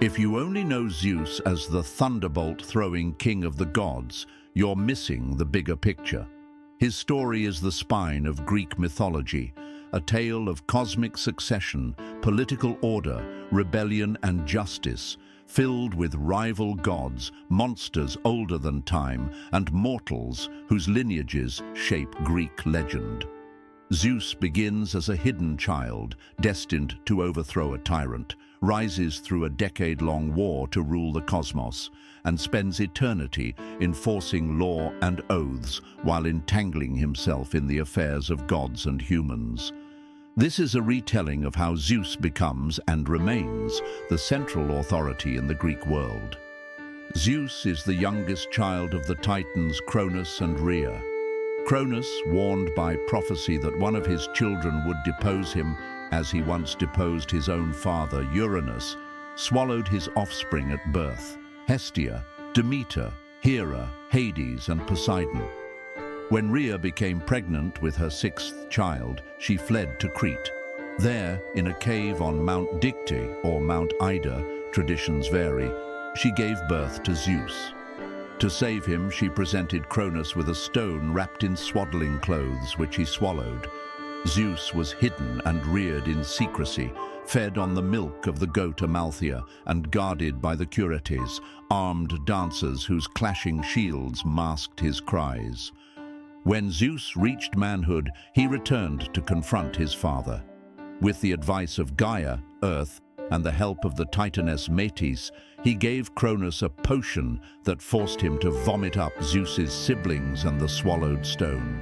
If you only know Zeus as the thunderbolt-throwing king of the gods, you're missing the bigger picture. His story is the spine of Greek mythology, a tale of cosmic succession, political order, rebellion and justice, filled with rival gods, monsters older than time, and mortals whose lineages shape Greek legend. Zeus begins as a hidden child, destined to overthrow a tyrant, rises through a decade-long war to rule the cosmos, and spends eternity enforcing law and oaths while entangling himself in the affairs of gods and humans. This is a retelling of how Zeus becomes and remains the central authority in the Greek world. Zeus is the youngest child of the Titans Cronus and Rhea. Cronus, warned by prophecy that one of his children would depose him, as he once deposed his own father Uranus, swallowed his offspring at birth: Hestia, Demeter, Hera, Hades, and Poseidon. When Rhea became pregnant with her sixth child, she fled to Crete. There, in a cave on Mount Dicte or Mount Ida, traditions vary, she gave birth to Zeus. To save him, she presented Cronus with a stone wrapped in swaddling clothes, which he swallowed. Zeus was hidden and reared in secrecy, fed on the milk of the goat Amalthea and guarded by the Curetes, armed dancers whose clashing shields masked his cries. When Zeus reached manhood, he returned to confront his father. With the advice of Gaia, Earth, and the help of the Titaness Metis, he gave Cronus a potion that forced him to vomit up Zeus's siblings and the swallowed stone.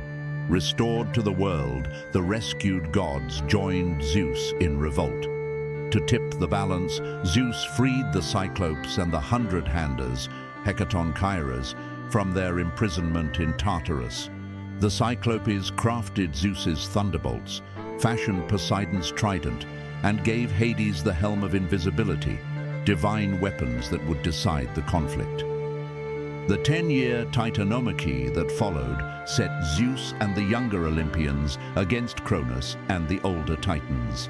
Restored to the world, the rescued gods joined Zeus in revolt. To tip the balance, Zeus freed the Cyclopes and the Hundred-Handers, Hecatonchires, from their imprisonment in Tartarus. The Cyclopes crafted Zeus's thunderbolts, fashioned Poseidon's trident, and gave Hades the helm of invisibility, divine weapons that would decide the conflict. The 10-year Titanomachy that followed set Zeus and the younger Olympians against Cronus and the older Titans.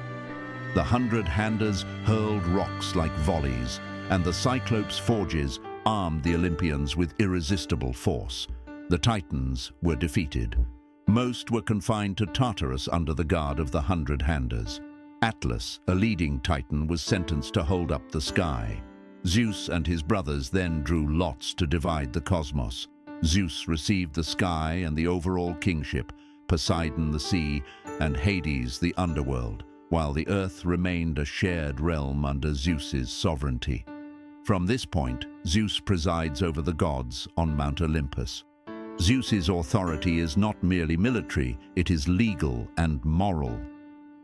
The Hundred-Handers hurled rocks like volleys, and the Cyclops' forges armed the Olympians with irresistible force. The Titans were defeated. Most were confined to Tartarus under the guard of the Hundred-Handers. Atlas, a leading Titan, was sentenced to hold up the sky. Zeus and his brothers then drew lots to divide the cosmos. Zeus received the sky and the overall kingship, Poseidon the sea, and Hades the underworld, while the earth remained a shared realm under Zeus's sovereignty. From this point, Zeus presides over the gods on Mount Olympus. Zeus's authority is not merely military, it is legal and moral.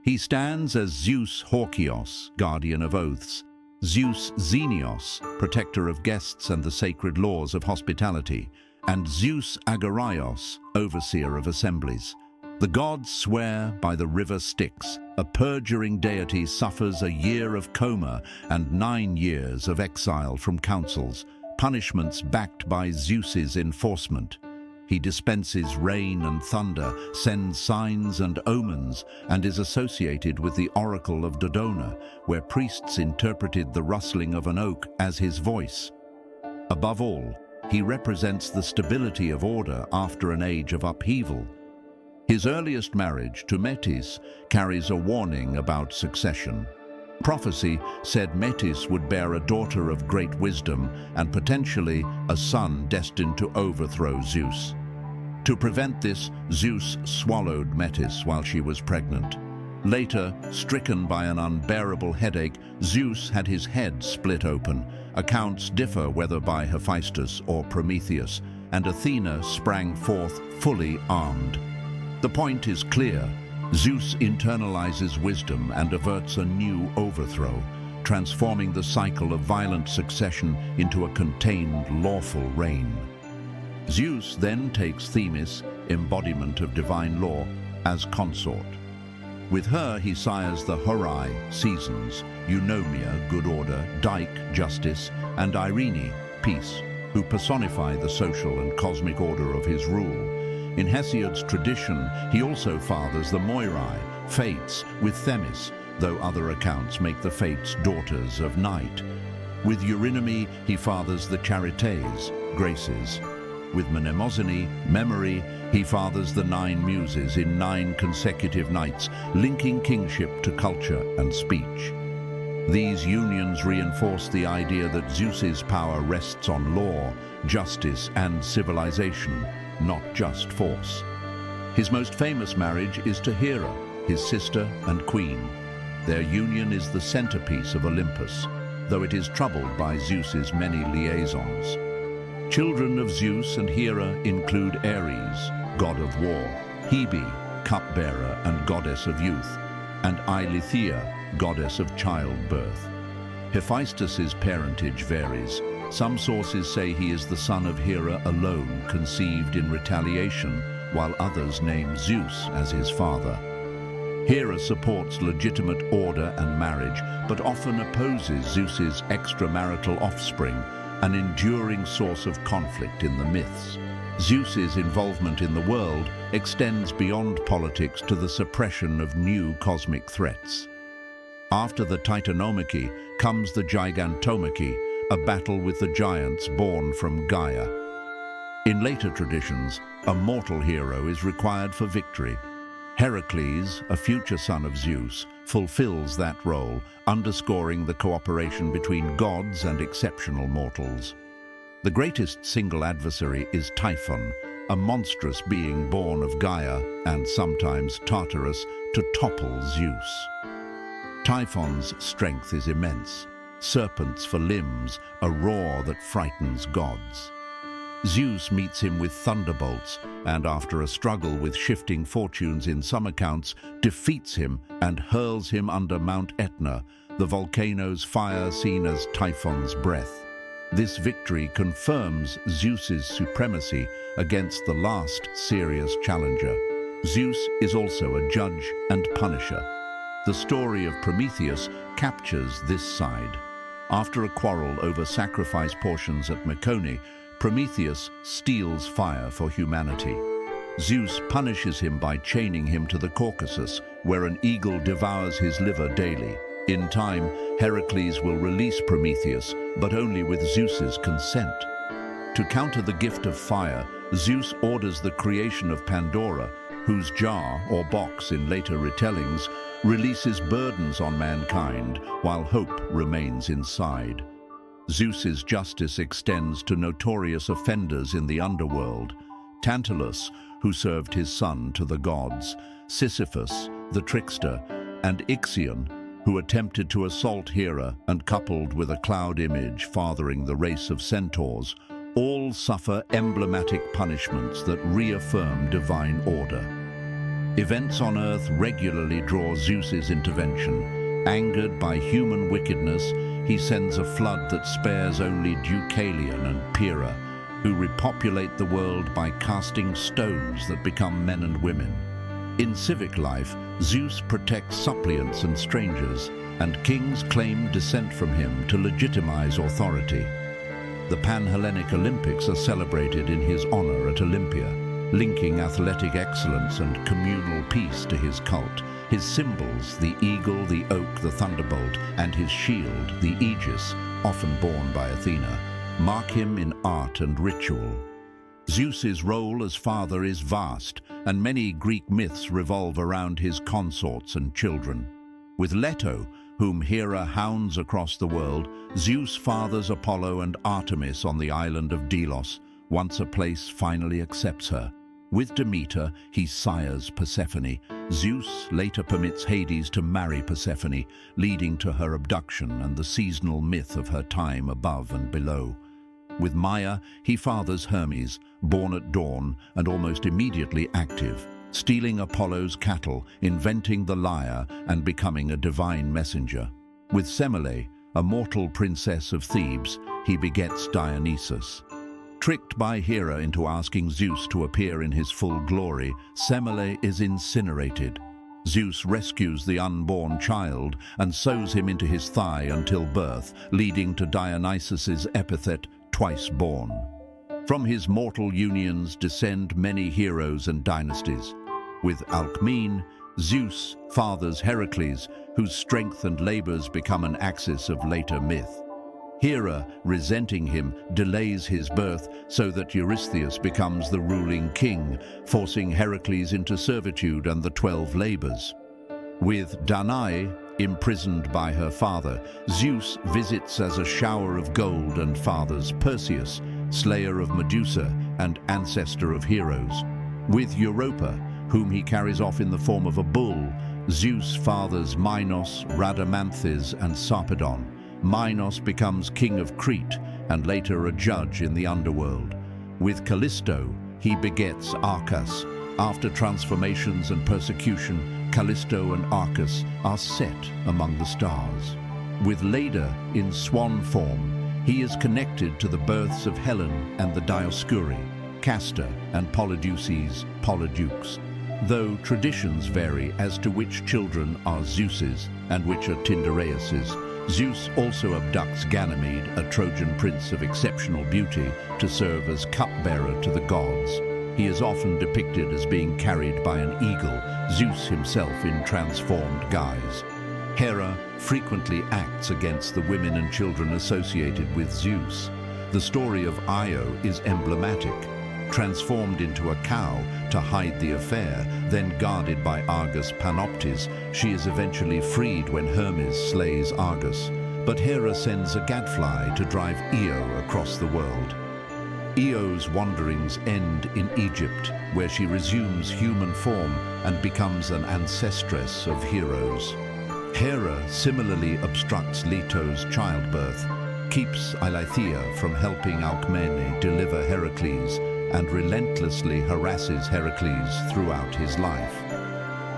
He stands as Zeus Horkios, guardian of oaths, Zeus Xenios, protector of guests and the sacred laws of hospitality, and Zeus Agoraios, overseer of assemblies. The gods swear by the river Styx. A perjuring deity suffers a year of coma and 9 years of exile from councils, punishments backed by Zeus's enforcement. He dispenses rain and thunder, sends signs and omens, and is associated with the oracle of Dodona, where priests interpreted the rustling of an oak as his voice. Above all, he represents the stability of order after an age of upheaval. His earliest marriage to Metis carries a warning about succession. Prophecy said Metis would bear a daughter of great wisdom and potentially a son destined to overthrow Zeus. To prevent this, Zeus swallowed Metis while she was pregnant. Later, stricken by an unbearable headache, Zeus had his head split open. Accounts differ whether by Hephaestus or Prometheus, and Athena sprang forth fully armed. The point is clear. Zeus internalizes wisdom and averts a new overthrow, transforming the cycle of violent succession into a contained, lawful reign. Zeus then takes Themis, embodiment of divine law, as consort. With her he sires the Horai, seasons, Eunomia, good order, Dike, justice, and Irene, peace, who personify the social and cosmic order of his rule. In Hesiod's tradition, he also fathers the Moirai, fates, with Themis, though other accounts make the fates daughters of night. With Eurynome, he fathers the Charites, Graces. With Mnemosyne, Memory, he fathers the 9 Muses in 9 consecutive nights, linking kingship to culture and speech. These unions reinforce the idea that Zeus's power rests on law, justice, and civilization, not just force. His most famous marriage is to Hera, his sister and queen. Their union is the centerpiece of Olympus, though it is troubled by Zeus's many liaisons. Children of Zeus and Hera include Ares, god of war, Hebe, cupbearer and goddess of youth, and Eileithyia, goddess of childbirth. Hephaestus's parentage varies. Some sources say he is the son of Hera alone, conceived in retaliation, while others name Zeus as his father. Hera supports legitimate order and marriage, but often opposes Zeus's extramarital offspring, an enduring source of conflict in the myths. Zeus's involvement in the world extends beyond politics to the suppression of new cosmic threats. After the Titanomachy comes the Gigantomachy, a battle with the giants born from Gaia. In later traditions, a mortal hero is required for victory. Heracles, a future son of Zeus, fulfills that role, underscoring the cooperation between gods and exceptional mortals. The greatest single adversary is Typhon, a monstrous being born of Gaia and sometimes Tartarus to topple Zeus. Typhon's strength is immense, serpents for limbs, a roar that frightens gods. Zeus meets him with thunderbolts and, after a struggle with shifting fortunes in some accounts, defeats him and hurls him under Mount Etna, the volcano's fire seen as Typhon's breath. This victory confirms Zeus's supremacy against the last serious challenger. Zeus is also a judge and punisher. The story of Prometheus captures this side. After a quarrel over sacrifice portions at Mycone, Prometheus steals fire for humanity. Zeus punishes him by chaining him to the Caucasus, where an eagle devours his liver daily. In time, Heracles will release Prometheus, but only with Zeus's consent. To counter the gift of fire, Zeus orders the creation of Pandora, whose jar, or box in later retellings, releases burdens on mankind, while hope remains inside. Zeus's justice extends to notorious offenders in the underworld: Tantalus, who served his son to the gods, Sisyphus, the trickster, and Ixion, who attempted to assault Hera and, coupled with a cloud image fathering the race of centaurs, all suffer emblematic punishments that reaffirm divine order. Events on Earth regularly draw Zeus's intervention. Angered by human wickedness, he sends a flood that spares only Deucalion and Pyrrha, who repopulate the world by casting stones that become men and women. In civic life, Zeus protects suppliants and strangers, and kings claim descent from him to legitimize authority. The Pan-Hellenic Olympics are celebrated in his honor at Olympia, linking athletic excellence and communal peace to his cult. His symbols, the eagle, the oak, the thunderbolt, and his shield, the aegis, often borne by Athena, mark him in art and ritual. Zeus's role as father is vast, and many Greek myths revolve around his consorts and children. With Leto, whom Hera hounds across the world, Zeus fathers Apollo and Artemis on the island of Delos, once a place finally accepts her. With Demeter, he sires Persephone. Zeus later permits Hades to marry Persephone, leading to her abduction and the seasonal myth of her time above and below. With Maia, he fathers Hermes, born at dawn and almost immediately active, stealing Apollo's cattle, inventing the lyre, and becoming a divine messenger. With Semele, a mortal princess of Thebes, he begets Dionysus. Tricked by Hera into asking Zeus to appear in his full glory, Semele is incinerated. Zeus rescues the unborn child and sews him into his thigh until birth, leading to Dionysus's epithet, twice born. From his mortal unions descend many heroes and dynasties. With Alcmene, Zeus fathers Heracles, whose strength and labors become an axis of later myth. Hera, resenting him, delays his birth so that Eurystheus becomes the ruling king, forcing Heracles into servitude and the 12 labors. With Danae imprisoned by her father, Zeus visits as a shower of gold and fathers Perseus, slayer of Medusa and ancestor of heroes. With Europa, whom he carries off in the form of a bull, Zeus fathers Minos, Rhadamanthys and Sarpedon. Minos becomes king of Crete and later a judge in the underworld. With Callisto, he begets Arcas. After transformations and persecution, Callisto and Arcas are set among the stars. With Leda in swan form, he is connected to the births of Helen and the Dioscuri, Castor and Polydeuces, Polydukes, though traditions vary as to which children are Zeus's and which are Tyndareus's. Zeus also abducts Ganymede, a Trojan prince of exceptional beauty, to serve as cupbearer to the gods. He is often depicted as being carried by an eagle, Zeus himself in transformed guise. Hera frequently acts against the women and children associated with Zeus. The story of Io is emblematic. Transformed into a cow to hide the affair, then guarded by Argus Panoptes, she is eventually freed when Hermes slays Argus. But Hera sends a gadfly to drive Io across the world. Io's wanderings end in Egypt, where she resumes human form and becomes an ancestress of heroes. Hera similarly obstructs Leto's childbirth, keeps Eileithyia from helping Alcmene deliver Heracles, and relentlessly harasses Heracles throughout his life.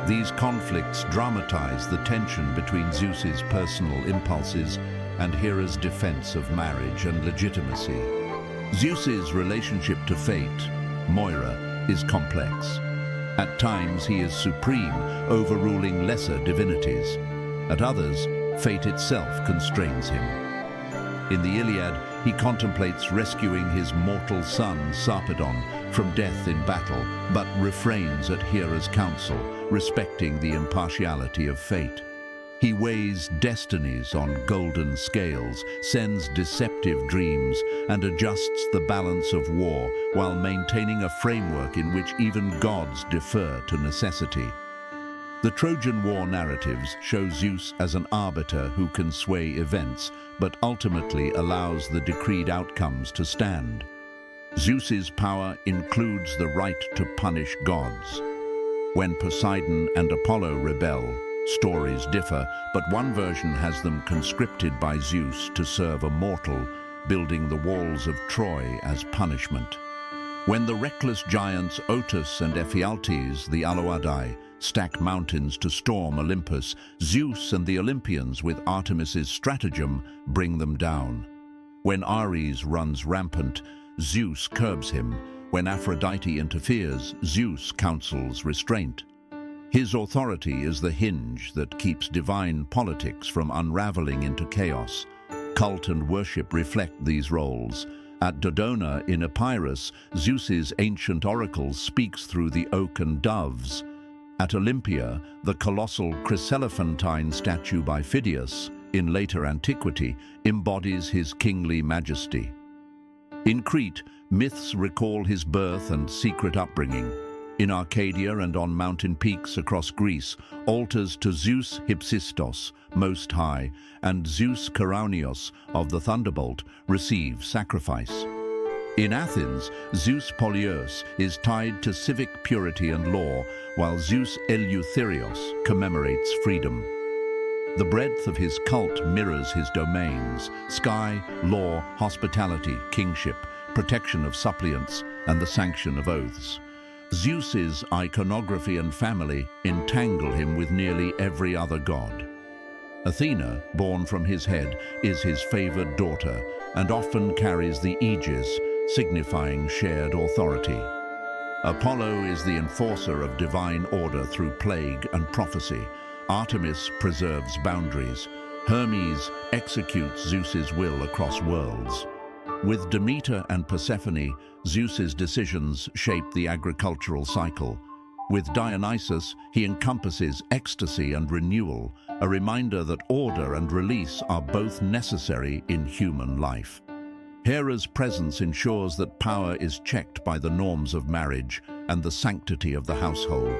These conflicts dramatize the tension between Zeus's personal impulses and Hera's defense of marriage and legitimacy. Zeus's relationship to fate, Moirai, is complex. At times he is supreme, overruling lesser divinities. At others, fate itself constrains him. In the Iliad, he contemplates rescuing his mortal son, Sarpedon, from death in battle, but refrains at Hera's counsel, respecting the impartiality of fate. He weighs destinies on golden scales, sends deceptive dreams, and adjusts the balance of war while maintaining a framework in which even gods defer to necessity. The Trojan War narratives show Zeus as an arbiter who can sway events, but ultimately allows the decreed outcomes to stand. Zeus's power includes the right to punish gods. When Poseidon and Apollo rebel, stories differ, but one version has them conscripted by Zeus to serve a mortal, building the walls of Troy as punishment. When the reckless giants Otus and Ephialtes, the Aloadai, stack mountains to storm Olympus, Zeus and the Olympians, with Artemis's stratagem, bring them down. When Ares runs rampant, Zeus curbs him. When Aphrodite interferes, Zeus counsels restraint. His authority is the hinge that keeps divine politics from unraveling into chaos. Cult and worship reflect these roles. At Dodona in Epirus, Zeus's ancient oracle speaks through the oak and doves. At Olympia, the colossal chryselephantine statue by Phidias, in later antiquity, embodies his kingly majesty. In Crete, myths recall his birth and secret upbringing. In Arcadia and on mountain peaks across Greece, altars to Zeus Hypsistos, Most High, and Zeus Keraunos of the Thunderbolt receive sacrifice. In Athens, Zeus Polyeus is tied to civic purity and law, while Zeus Eleutherios commemorates freedom. The breadth of his cult mirrors his domains: sky, law, hospitality, kingship, protection of suppliants, and the sanction of oaths. Zeus's iconography and family entangle him with nearly every other god. Athena, born from his head, is his favored daughter and often carries the aegis, signifying shared authority. Apollo is the enforcer of divine order through plague and prophecy. Artemis preserves boundaries. Hermes executes Zeus's will across worlds. With Demeter and Persephone, Zeus's decisions shape the agricultural cycle. With Dionysus, he encompasses ecstasy and renewal, a reminder that order and release are both necessary in human life. Hera's presence ensures that power is checked by the norms of marriage and the sanctity of the household.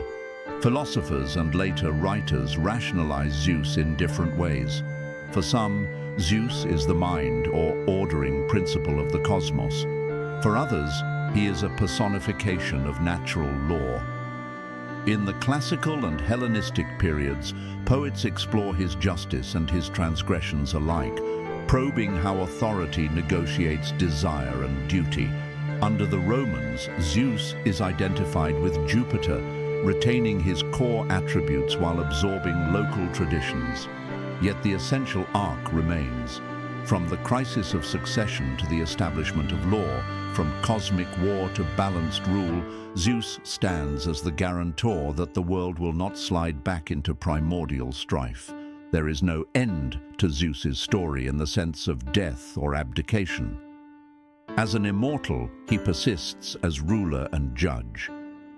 Philosophers and later writers rationalize Zeus in different ways. For some, Zeus is the mind or ordering principle of the cosmos. For others, he is a personification of natural law. In the classical and Hellenistic periods, poets explore his justice and his transgressions alike, probing how authority negotiates desire and duty. Under the Romans, Zeus is identified with Jupiter, retaining his core attributes while absorbing local traditions. Yet the essential arc remains. From the crisis of succession to the establishment of law, from cosmic war to balanced rule, Zeus stands as the guarantor that the world will not slide back into primordial strife. There is no end to Zeus's story in the sense of death or abdication. As an immortal, he persists as ruler and judge.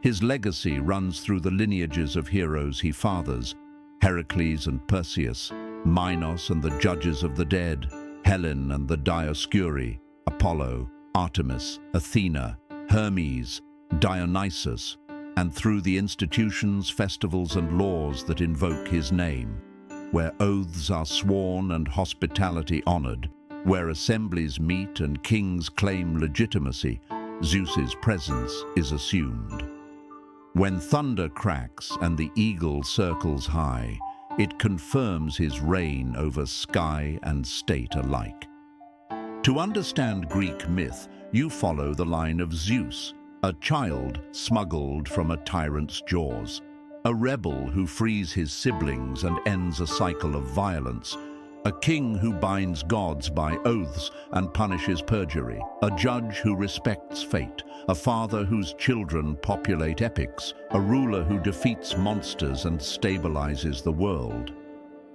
His legacy runs through the lineages of heroes he fathers: Heracles and Perseus, Minos and the judges of the dead, Helen and the Dioscuri, Apollo, Artemis, Athena, Hermes, Dionysus, and through the institutions, festivals, and laws that invoke his name, where oaths are sworn and hospitality honored, where assemblies meet and kings claim legitimacy, Zeus's presence is assumed. When thunder cracks and the eagle circles high, it confirms his reign over sky and state alike. To understand Greek myth, you follow the line of Zeus, a child smuggled from a tyrant's jaws, a rebel who frees his siblings and ends a cycle of violence, a king who binds gods by oaths and punishes perjury, a judge who respects fate, a father whose children populate epics, a ruler who defeats monsters and stabilizes the world.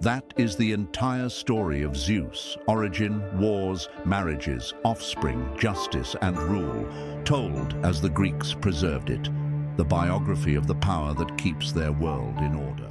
That is the entire story of Zeus: origin, wars, marriages, offspring, justice, and rule, told as the Greeks preserved it, the biography of the power that keeps their world in order.